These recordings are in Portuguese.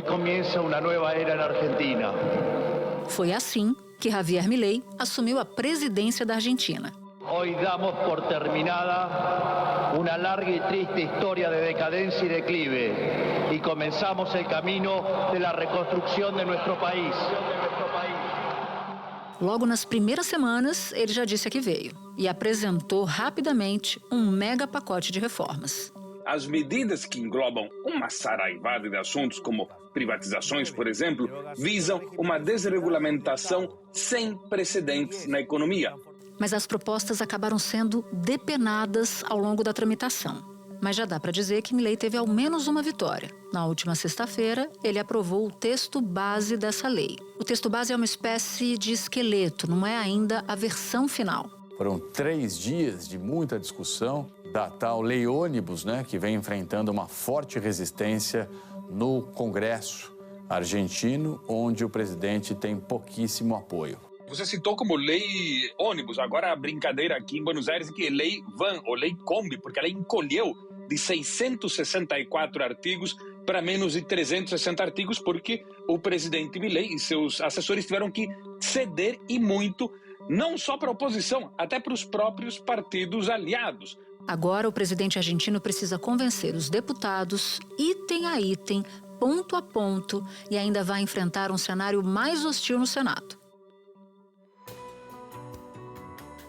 Hoy comienza una nueva era en Argentina. Foi assim que Javier Milei assumiu a presidência da Argentina. Hoy damos por terminada una larga y triste historia de decadencia y declive y comenzamos el camino de la reconstrucción de nuestro país. Logo nas primeiras semanas, ele já disse a que veio e apresentou rapidamente um mega pacote de reformas. As medidas que englobam uma saraivada de assuntos, como privatizações, por exemplo, visam uma desregulamentação sem precedentes na economia. Mas as propostas acabaram sendo depenadas ao longo da tramitação. Mas já dá para dizer que Milei teve ao menos uma vitória. Na última sexta-feira, ele aprovou o texto base dessa lei. O texto base é uma espécie de esqueleto, não é ainda a versão final. Foram 3 dias de muita discussão da tal lei ônibus, que vem enfrentando uma forte resistência no Congresso argentino, onde o presidente tem pouquíssimo apoio. Você citou como lei ônibus, agora a brincadeira aqui em Buenos Aires é que é lei van ou lei Kombi, porque ela encolheu de 664 artigos para menos de 360 artigos, porque o presidente Milei e seus assessores tiveram que ceder e muito, não só para a oposição, até para os próprios partidos aliados. Agora o presidente argentino precisa convencer os deputados, item a item, ponto a ponto, e ainda vai enfrentar um cenário mais hostil no Senado.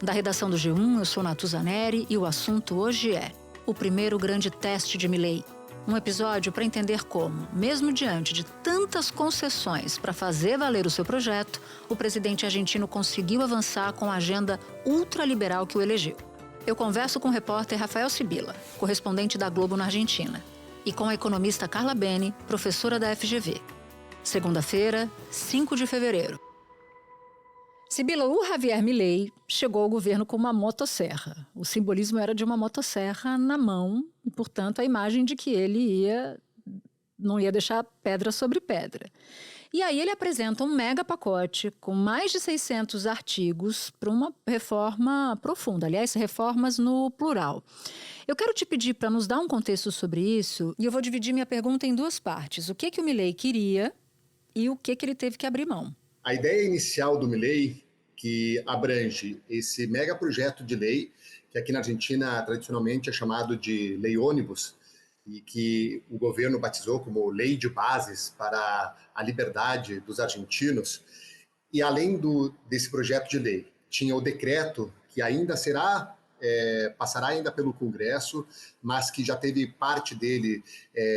Da redação do G1, eu sou Natuzaneri e o assunto hoje é o primeiro grande teste de Milei. Um episódio para entender como, mesmo diante de tantas concessões para fazer valer o seu projeto, o presidente argentino conseguiu avançar com a agenda ultraliberal que o elegeu. Eu converso com o repórter Rafael Sibila, correspondente da Globo na Argentina, e com a economista Carla Beni, professora da FGV. Segunda-feira, 5 de fevereiro. Sibila, o Javier Milei chegou ao governo com uma motosserra. O simbolismo era de uma motosserra na mão e, portanto, a imagem de que ele não ia deixar pedra sobre pedra. E aí ele apresenta um mega pacote com mais de 600 artigos para uma reforma profunda. Aliás, reformas no plural. Eu quero te pedir para nos dar um contexto sobre isso e eu vou dividir minha pergunta em 2 partes. O que o Milei queria e o que ele teve que abrir mão? A ideia inicial do Milei, que abrange esse mega projeto de lei, que aqui na Argentina tradicionalmente é chamado de lei ônibus, e que o governo batizou como lei de bases para a liberdade dos argentinos. E além desse projeto de lei, tinha o decreto que ainda passará ainda pelo Congresso, mas que já teve parte dele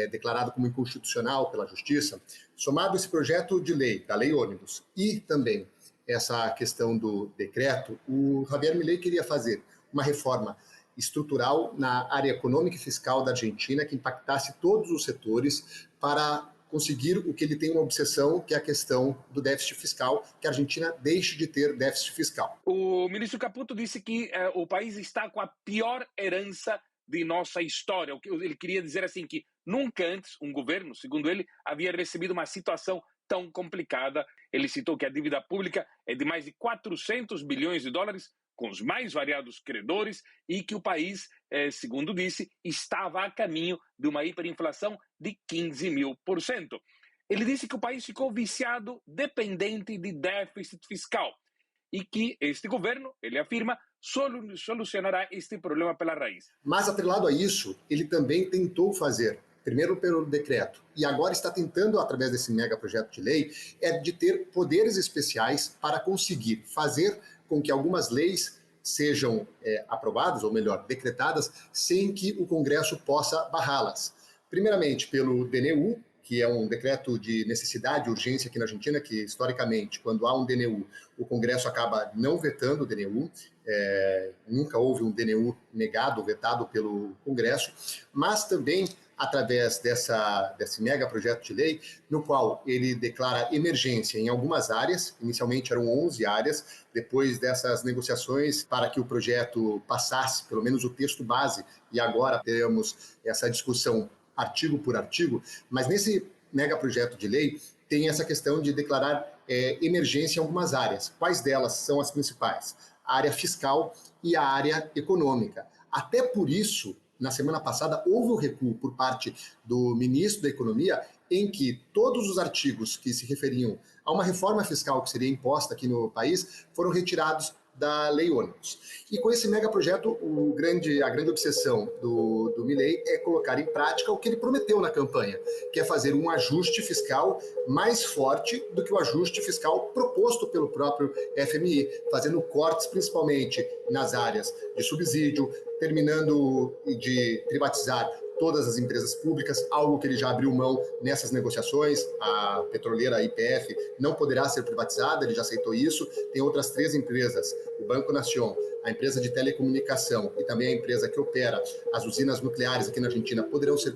declarado como inconstitucional pela Justiça. Somado esse projeto de lei, da lei ônibus, e também essa questão do decreto, o Javier Milei queria fazer uma reforma estrutural na área econômica e fiscal da Argentina que impactasse todos os setores para conseguir o que ele tem uma obsessão, que é a questão do déficit fiscal, que a Argentina deixe de ter déficit fiscal. O ministro Caputo disse que o país está com a pior herança de nossa história. O que ele queria dizer assim que nunca antes um governo, segundo ele, havia recebido uma situação tão complicada. Ele citou que a dívida pública é de mais de 400 bilhões de dólares, com os mais variados credores, e que o país, segundo disse, estava a caminho de uma hiperinflação de 15.000%. Ele disse que o país ficou viciado, dependente de déficit fiscal, e que este governo, ele afirma, solucionará este problema pela raiz. Mas, atrelado a isso, ele também tentou fazer, primeiro pelo decreto, e agora está tentando, através desse mega projeto de lei, de ter poderes especiais para conseguir fazer com que algumas leis sejam aprovadas, ou melhor, decretadas, sem que o Congresso possa barrá-las. Primeiramente, pelo DNU, que é um decreto de necessidade e urgência aqui na Argentina, que historicamente, quando há um DNU, o Congresso acaba não vetando o DNU, nunca houve um DNU negado, vetado pelo Congresso, mas também através desse mega projeto de lei, no qual ele declara emergência em algumas áreas, inicialmente eram 11 áreas, depois dessas negociações para que o projeto passasse, pelo menos o texto base, e agora teremos essa discussão artigo por artigo, mas nesse mega projeto de lei tem essa questão de declarar emergência em algumas áreas. Quais delas são as principais? A área fiscal e a área econômica. Até por isso, na semana passada, houve um recuo por parte do ministro da Economia, em que todos os artigos que se referiam a uma reforma fiscal que seria imposta aqui no país foram retirados da Lei Ônibus. E com esse megaprojeto, a grande obsessão do Milei é colocar em prática o que ele prometeu na campanha, que é fazer um ajuste fiscal mais forte do que o ajuste fiscal proposto pelo próprio FMI, fazendo cortes principalmente nas áreas de subsídio, terminando de privatizar todas as empresas públicas, algo que ele já abriu mão nessas negociações. A petroleira YPF não poderá ser privatizada, ele já aceitou isso. Tem outras 3 empresas, o Banco Nación, a empresa de telecomunicação e também a empresa que opera as usinas nucleares aqui na Argentina, poderão ser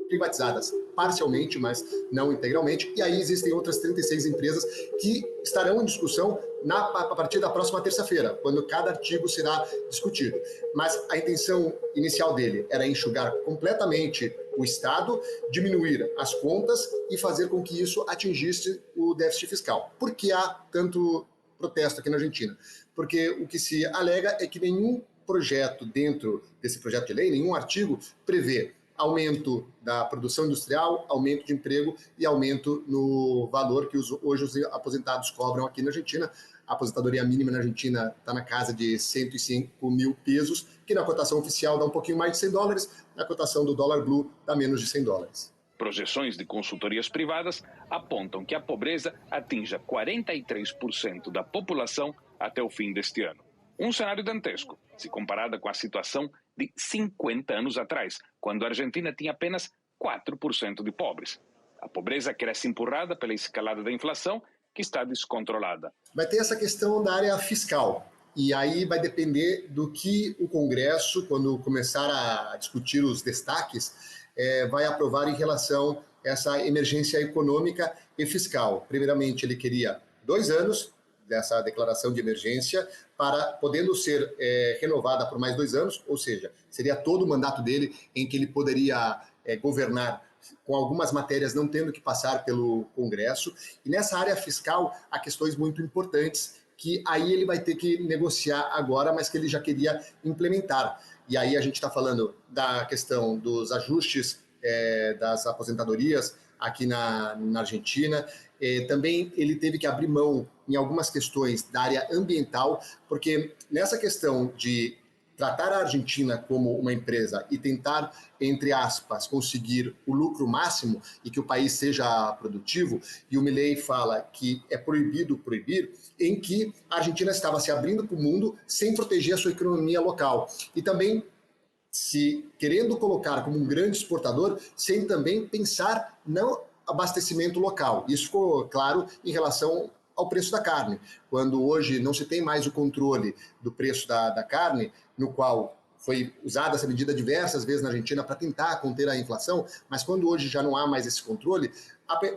privatizadas parcialmente, mas não integralmente. E aí existem outras 36 empresas que estarão em discussão a partir da próxima terça-feira, quando cada artigo será discutido. Mas a intenção inicial dele era enxugar completamente o Estado, diminuir as contas e fazer com que isso atingisse o déficit fiscal. Por que há tanto protesto aqui na Argentina? Porque o que se alega é que nenhum projeto dentro desse projeto de lei, nenhum artigo prevê aumento da produção industrial, aumento de emprego e aumento no valor que hoje os aposentados cobram aqui na Argentina. A aposentadoria mínima na Argentina está na casa de 105 mil pesos, que na cotação oficial dá um pouquinho mais de 100 dólares, na cotação do dólar blue dá menos de 100 dólares. Projeções de consultorias privadas apontam que a pobreza atinja 43% da população até o fim deste ano. Um cenário dantesco, se comparada com a situação de 50 anos atrás, quando a Argentina tinha apenas 4% de pobres. A pobreza cresce empurrada pela escalada da inflação, que está descontrolada. Vai ter essa questão da área fiscal, e aí vai depender do que o Congresso, quando começar a discutir os destaques, vai aprovar em relação a essa emergência econômica e fiscal. Primeiramente, ele queria 2 anos dessa declaração de emergência, podendo ser renovada por mais 2 anos, ou seja, seria todo o mandato dele em que ele poderia governar com algumas matérias não tendo que passar pelo Congresso. E nessa área fiscal há questões muito importantes que aí ele vai ter que negociar agora, mas que ele já queria implementar. E aí a gente está falando da questão dos ajustes das aposentadorias aqui na Argentina. Também ele teve que abrir mão em algumas questões da área ambiental, porque nessa questão de tratar a Argentina como uma empresa e tentar, entre aspas, conseguir o lucro máximo e que o país seja produtivo, e o Milei fala que é proibido proibir, em que a Argentina estava se abrindo para o mundo sem proteger a sua economia local. E também se querendo colocar como um grande exportador, sem também pensar no abastecimento local. Isso ficou claro em relação ao preço da carne, quando hoje não se tem mais o controle do preço da carne, no qual foi usada essa medida diversas vezes na Argentina para tentar conter a inflação, mas quando hoje já não há mais esse controle,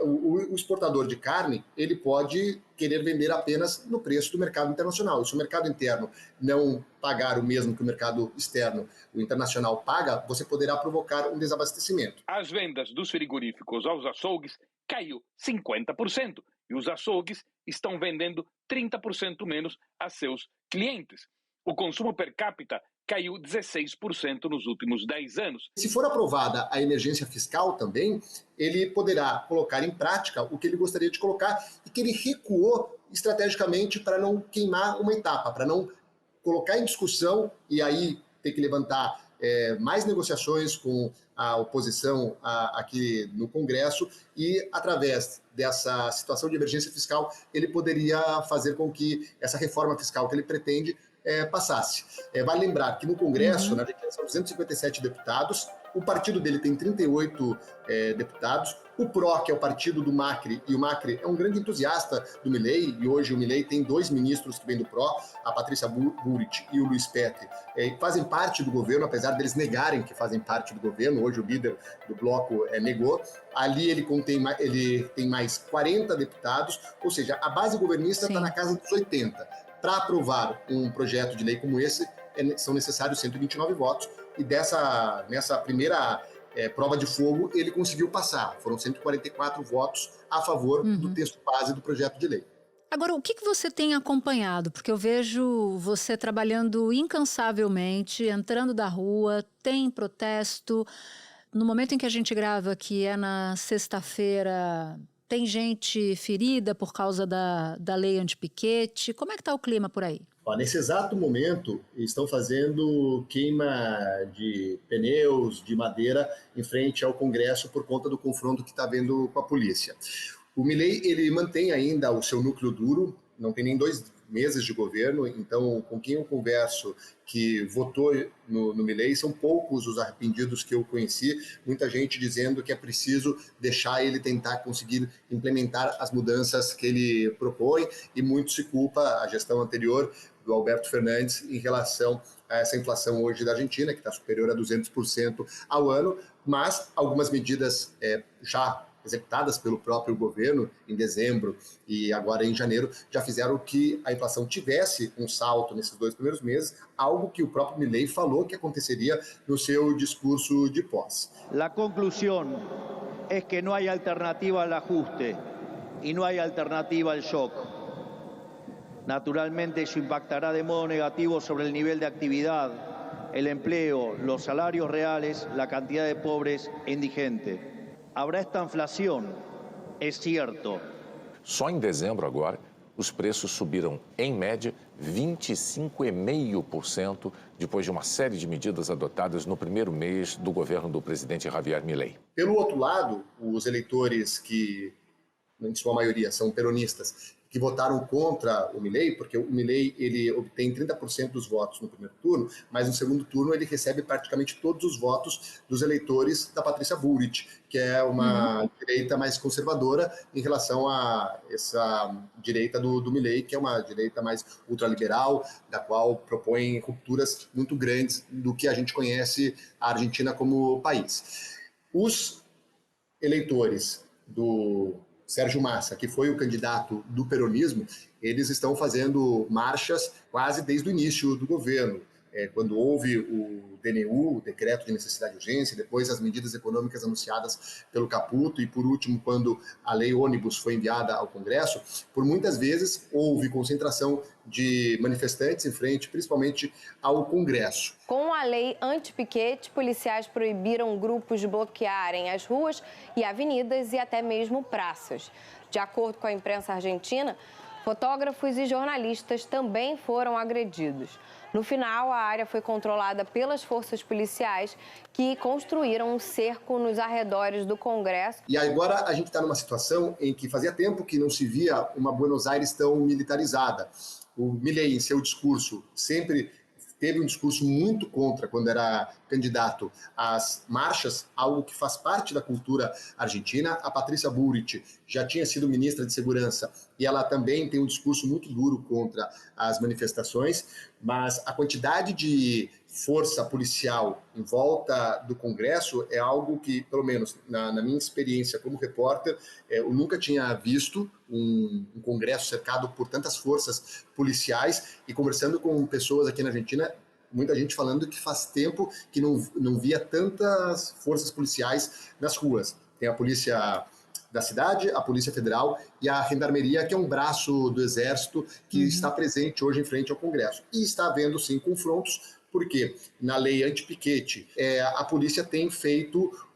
o exportador de carne ele pode querer vender apenas no preço do mercado internacional. E se o mercado interno não pagar o mesmo que o mercado externo, o internacional paga, você poderá provocar um desabastecimento. As vendas dos frigoríficos aos açougues caiu 50%. E os açougues estão vendendo 30% menos a seus clientes. O consumo per capita caiu 16% nos últimos 10 anos. Se for aprovada a emergência fiscal também, ele poderá colocar em prática o que ele gostaria de colocar e que ele recuou estrategicamente para não queimar uma etapa, para não colocar em discussão e aí ter que levantar mais negociações com a oposição aqui no Congresso e, através dessa situação de emergência fiscal, ele poderia fazer com que essa reforma fiscal que ele pretende passasse. Vale lembrar que no Congresso, na Argentina, são 257 deputados, o partido dele tem 38 deputados, o PRO, que é o partido do Macri, e o Macri é um grande entusiasta do Milei, e hoje o Milei tem 2 ministros que vêm do PRO, a Patrícia Bullrich e o Luiz Petri, que fazem parte do governo, apesar deles negarem que fazem parte do governo. Hoje o líder do bloco negou. Ali ele tem mais 40 deputados, ou seja, a base governista está na casa dos 80. Para aprovar um projeto de lei como esse, são necessários 129 votos, e nessa primeira prova de fogo, ele conseguiu passar. Foram 144 votos a favor do texto base do projeto de lei. Agora, o que você tem acompanhado? Porque eu vejo você trabalhando incansavelmente, entrando da rua, tem protesto. No momento em que a gente grava, que é na sexta-feira, tem gente ferida por causa da lei anti-piquete. Como é que está o clima por aí? Nesse exato momento, estão fazendo queima de pneus, de madeira, em frente ao Congresso por conta do confronto que está havendo com a polícia. O Milei, ele mantém ainda o seu núcleo duro, não tem nem 2 meses de governo, então com quem eu converso que votou no Milei, são poucos os arrependidos que eu conheci, muita gente dizendo que é preciso deixar ele tentar conseguir implementar as mudanças que ele propõe, e muito se culpa a gestão anterior do Alberto Fernandes em relação a essa inflação hoje da Argentina, que está superior a 200% ao ano, mas algumas medidas já executadas pelo próprio governo em dezembro e agora em janeiro, já fizeram que a inflação tivesse um salto nesses 2 primeiros meses, algo que o próprio Milei falou que aconteceria no seu discurso de posse. A conclusão é que não há alternativa ao ajuste e não há alternativa ao choque. Naturalmente, isso impactará de modo negativo sobre o nível de atividade, o emprego, os salários reais, a quantidade de pobres e indigentes. Habrá esta inflação, é certo. Só em dezembro agora, os preços subiram, em média, 25,5% depois de uma série de medidas adotadas no primeiro mês do governo do presidente Javier Milei. Pelo outro lado, os eleitores que, em sua maioria, são peronistas, que votaram contra o Milei, porque o Milei ele obtém 30% dos votos no primeiro turno, mas no segundo turno ele recebe praticamente todos os votos dos eleitores da Patrícia Bullrich, que é uma direita mais conservadora em relação a essa direita do Milei, que é uma direita mais ultraliberal, da qual propõe rupturas muito grandes do que a gente conhece a Argentina como país. Os eleitores do Sérgio Massa, que foi o candidato do peronismo, eles estão fazendo marchas quase desde o início do governo. Quando houve o DNU, o Decreto de Necessidade e Urgência, depois as medidas econômicas anunciadas pelo Caputo e, por último, quando a Lei Ônibus foi enviada ao Congresso, por muitas vezes houve concentração de manifestantes em frente, principalmente ao Congresso. Com a lei anti-piquete, policiais proibiram grupos de bloquearem as ruas e avenidas e até mesmo praças. De acordo com a imprensa argentina, fotógrafos e jornalistas também foram agredidos. No final, a área foi controlada pelas forças policiais que construíram um cerco nos arredores do Congresso. E agora a gente está numa situação em que fazia tempo que não se via uma Buenos Aires tão militarizada. O Milei, em seu discurso, sempre teve um discurso muito contra, quando era candidato, às marchas, algo que faz parte da cultura argentina. A Patrícia Bullrich já tinha sido ministra de Segurança e ela também tem um discurso muito duro contra as manifestações, mas a quantidade de força policial em volta do Congresso é algo que, pelo menos na minha experiência como repórter, eu nunca tinha visto um Congresso cercado por tantas forças policiais, e conversando com pessoas aqui na Argentina, muita gente falando que faz tempo que não via tantas forças policiais nas ruas. Tem a polícia da cidade, a Polícia Federal e a Gendarmeria, que é um braço do Exército que está presente hoje em frente ao Congresso. E está havendo, sim, confrontos, porque na lei anti-piquete a polícia tem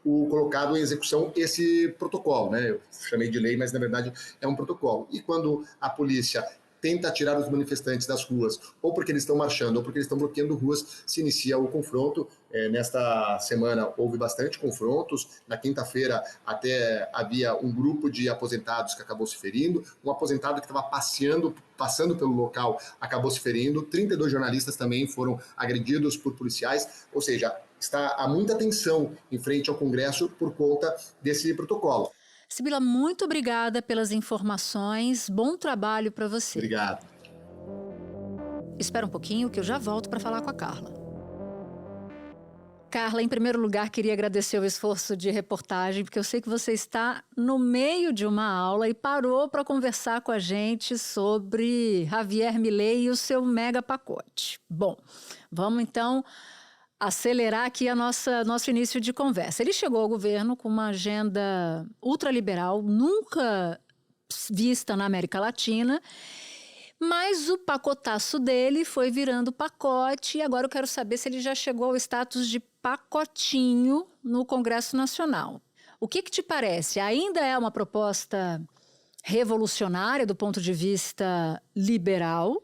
colocado em execução esse protocolo, né? Eu chamei de lei, mas na verdade é um protocolo. E quando a polícia tenta tirar os manifestantes das ruas, ou porque eles estão marchando, ou porque eles estão bloqueando ruas, se inicia o confronto. Nesta semana houve bastante confrontos. Na quinta-feira até havia um grupo de aposentados que acabou se ferindo, um aposentado que estava passando pelo local acabou se ferindo, 32 jornalistas também foram agredidos por policiais, ou seja, há muita tensão em frente ao Congresso por conta desse protocolo. Sibila, muito obrigada pelas informações. Bom trabalho para você. Obrigado. Espera um pouquinho que eu já volto para falar com a Carla. Carla, em primeiro lugar, queria agradecer o esforço de reportagem, porque eu sei que você está no meio de uma aula e parou para conversar com a gente sobre Javier Milei e o seu mega pacote. Bom, vamos então acelerar aqui nosso início de conversa. Ele chegou ao governo com uma agenda ultraliberal, nunca vista na América Latina. Mas o pacotaço dele foi virando pacote e agora eu quero saber se ele já chegou ao status de pacotinho no Congresso Nacional. O que te parece? Ainda é uma proposta revolucionária do ponto de vista liberal?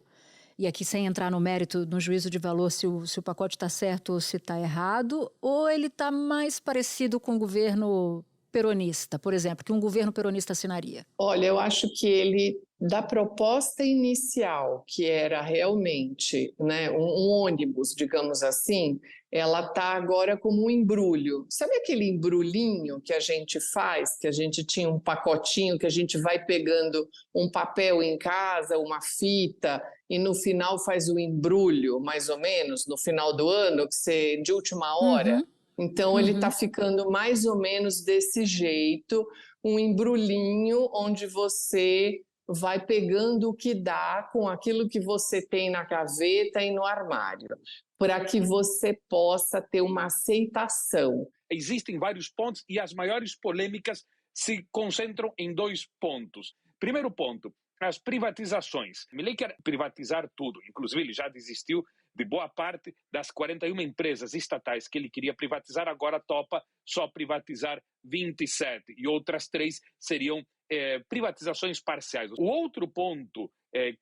E aqui sem entrar no mérito, no juízo de valor, se o pacote está certo ou se está errado, ou ele está mais parecido com o governo peronista, por exemplo, que um governo peronista assinaria? Olha, eu acho que ele, da proposta inicial, que era realmente, né, um ônibus, digamos assim, ela está agora como um embrulho. Sabe aquele embrulhinho que a gente faz, que a gente tinha um pacotinho, que a gente vai pegando um papel em casa, uma fita, e no final faz o embrulho, mais ou menos, no final do ano, que você, de última hora? Então, ele está ficando mais ou menos desse jeito, um embrulhinho onde você vai pegando o que dá com aquilo que você tem na gaveta e no armário, para que você possa ter uma aceitação. Existem vários pontos e as maiores polêmicas se concentram em 2 pontos. Primeiro ponto, as privatizações. Milei quer privatizar tudo, inclusive ele já desistiu de boa parte das 41 empresas estatais que ele queria privatizar, agora topa só privatizar 27 e outras 3 seriam privatizações parciais. O outro ponto,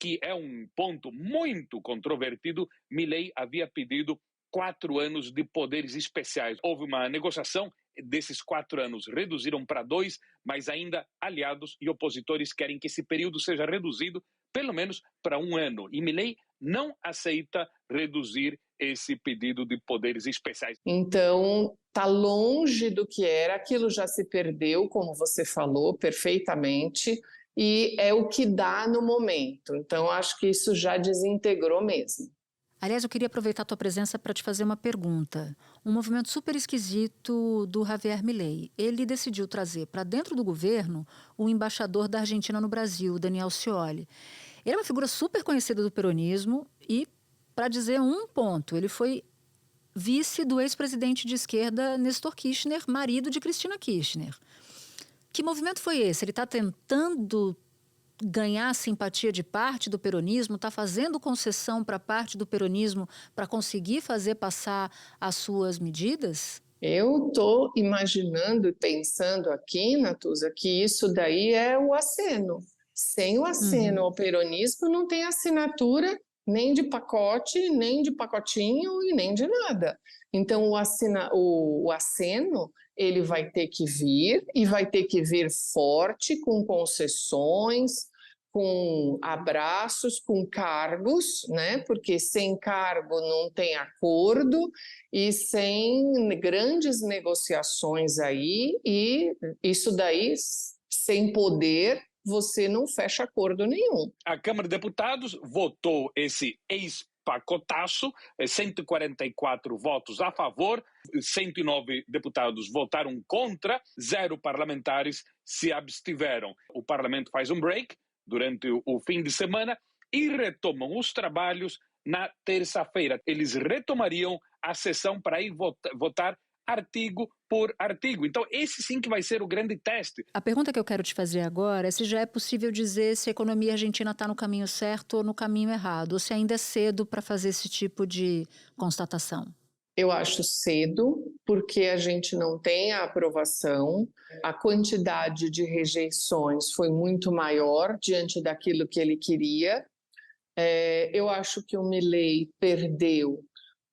que é um ponto muito controvertido, Milei havia pedido 4 anos de poderes especiais. Houve uma negociação, desses 4 anos reduziram para 2, mas ainda aliados e opositores querem que esse período seja reduzido pelo menos para 1 ano. E Milei não aceita reduzir esse pedido de poderes especiais. Então, está longe do que era, aquilo já se perdeu, como você falou perfeitamente, e é o que dá no momento. Então, acho que isso já desintegrou mesmo. Aliás, eu queria aproveitar a tua presença para te fazer uma pergunta. Um movimento super esquisito do Javier Milei. Ele decidiu trazer para dentro do governo o embaixador da Argentina no Brasil, Daniel Scioli. Ele é uma figura super conhecida do peronismo e, para dizer um ponto, ele foi vice do ex-presidente de esquerda Néstor Kirchner, marido de Cristina Kirchner. Que movimento foi esse? Ele está tentando ganhar a simpatia de parte do peronismo, está fazendo concessão para parte do peronismo para conseguir fazer passar as suas medidas? Eu estou imaginando e pensando aqui, Natuza, que isso daí é o aceno. Sem o aceno ao peronismo não tem assinatura nem de pacote, nem de pacotinho e nem de nada. Então o aceno ele vai ter que vir e vai ter que vir forte, com concessões, com abraços, com cargos, né? Porque sem cargo não tem acordo e sem grandes negociações aí, e isso daí, sem poder, você não fecha acordo nenhum. A Câmara de Deputados votou esse pacotaço, 144 votos a favor, 109 deputados votaram contra, 0 parlamentares se abstiveram. O parlamento faz um break durante o fim de semana e retomam os trabalhos na terça-feira. Eles retomariam a sessão para ir votar artigo por artigo. Então, esse sim que vai ser o grande teste. A pergunta que eu quero te fazer agora é se já é possível dizer se a economia argentina está no caminho certo ou no caminho errado, ou se ainda é cedo para fazer esse tipo de constatação. Eu acho cedo, porque a gente não tem a aprovação, a quantidade de rejeições foi muito maior diante daquilo que ele queria. Eu acho que o Milei perdeu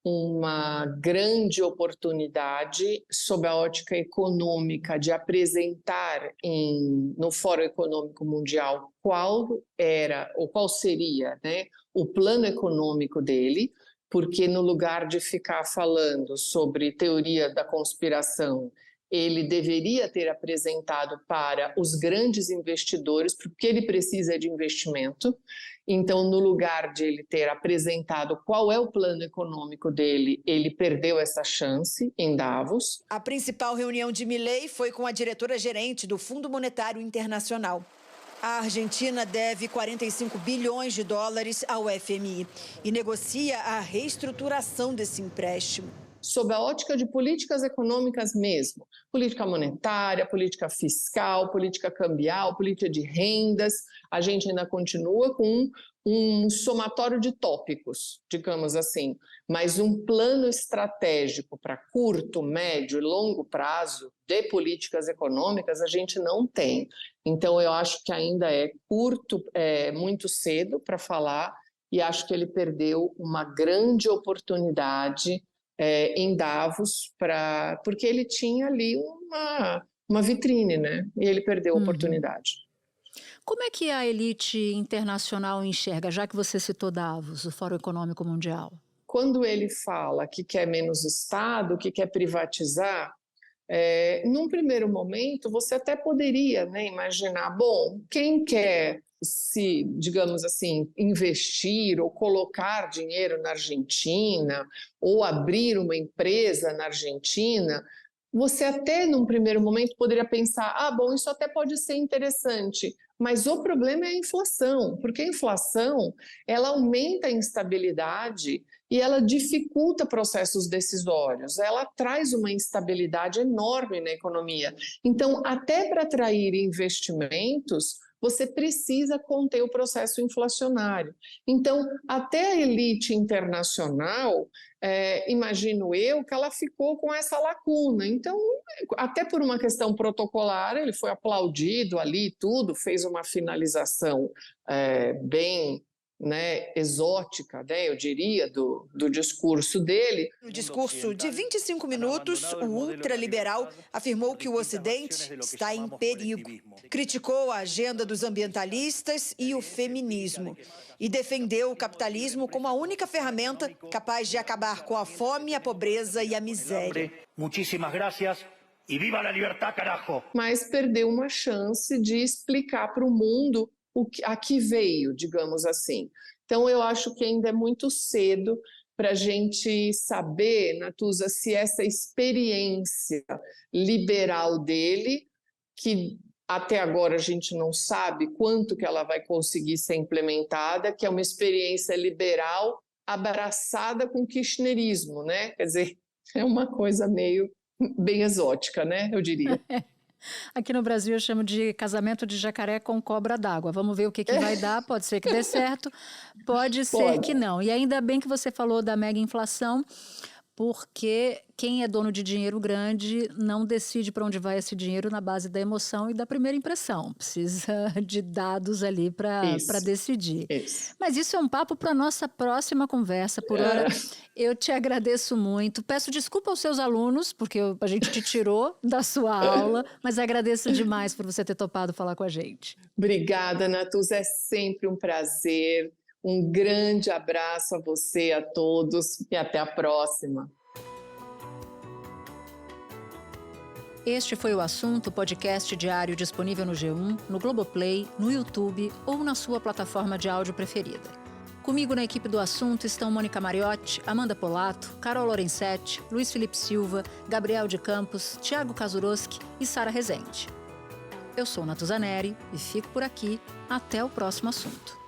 uma grande oportunidade sob a ótica econômica de apresentar no Fórum Econômico Mundial qual era ou qual seria, né, o plano econômico dele, porque no lugar de ficar falando sobre teoria da conspiração, ele deveria ter apresentado para os grandes investidores, porque ele precisa de investimento. Então, no lugar de ele ter apresentado qual é o plano econômico dele, ele perdeu essa chance em Davos. A principal reunião de Milei foi com a diretora-gerente do Fundo Monetário Internacional. A Argentina deve 45 bilhões de dólares ao FMI e negocia a reestruturação desse empréstimo. sob a ótica de políticas econômicas mesmo. Política monetária, política fiscal, política cambial, política de rendas. A gente ainda continua com um somatório de tópicos, digamos assim, mas um plano estratégico para curto, médio e longo prazo de políticas econômicas a gente não tem. Então, eu acho que ainda é muito cedo para falar, e acho que ele perdeu uma grande oportunidade em Davos, porque ele tinha ali uma vitrine, né? E ele perdeu a oportunidade. Como é que a elite internacional enxerga, já que você citou Davos, o Fórum Econômico Mundial? Quando ele fala que quer menos Estado, que quer privatizar, num primeiro momento você até poderia, né, imaginar, bom, quem quer se, digamos assim, investir ou colocar dinheiro na Argentina ou abrir uma empresa na Argentina, você até num primeiro momento poderia pensar, bom, isso até pode ser interessante, mas o problema é a inflação, porque a inflação, ela aumenta a instabilidade e ela dificulta processos decisórios, ela traz uma instabilidade enorme na economia. Então, até para atrair investimentos, você precisa conter o processo inflacionário. Então, até a elite internacional, imagino eu, que ela ficou com essa lacuna. Então, até por uma questão protocolar, ele foi aplaudido ali, tudo, fez uma finalização bem, né, exótica, né, eu diria, do discurso dele. No discurso de 25 minutos, o ultraliberal afirmou que o Ocidente está em perigo. Criticou a agenda dos ambientalistas e o feminismo. E defendeu o capitalismo como a única ferramenta capaz de acabar com a fome, a pobreza e a miséria. Muchísimas gracias e viva la libertad, carajo! Mas perdeu uma chance de explicar para o mundo a que veio, digamos assim. Então, eu acho que ainda é muito cedo para a gente saber, Natuza, se essa experiência liberal dele, que até agora a gente não sabe quanto que ela vai conseguir ser implementada, que é uma experiência liberal abraçada com kirchnerismo, né? Quer dizer, é uma coisa meio bem exótica, né? Eu diria. Aqui no Brasil eu chamo de casamento de jacaré com cobra d'água. Vamos ver o que vai dar. Pode ser que dê certo, pode ser que não. E ainda bem que você falou da mega inflação, porque quem é dono de dinheiro grande não decide para onde vai esse dinheiro na base da emoção e da primeira impressão. Precisa de dados ali para decidir. Isso. Mas isso é um papo para a nossa próxima conversa. Por hora, eu te agradeço muito. Peço desculpa aos seus alunos, porque a gente te tirou da sua aula, mas agradeço demais por você ter topado falar com a gente. Obrigada, Natuza. É sempre um prazer. Um grande abraço a você, a todos, e até a próxima. Este foi o Assunto, podcast diário disponível no G1, no Globoplay, no YouTube ou na sua plataforma de áudio preferida. Comigo na equipe do Assunto estão Mônica Mariotti, Amanda Polato, Carol Lorenzetti, Luiz Felipe Silva, Gabriel de Campos, Thiago Kazuroski e Sara Rezende. Eu sou Natuza Neri e fico por aqui. Até o próximo assunto.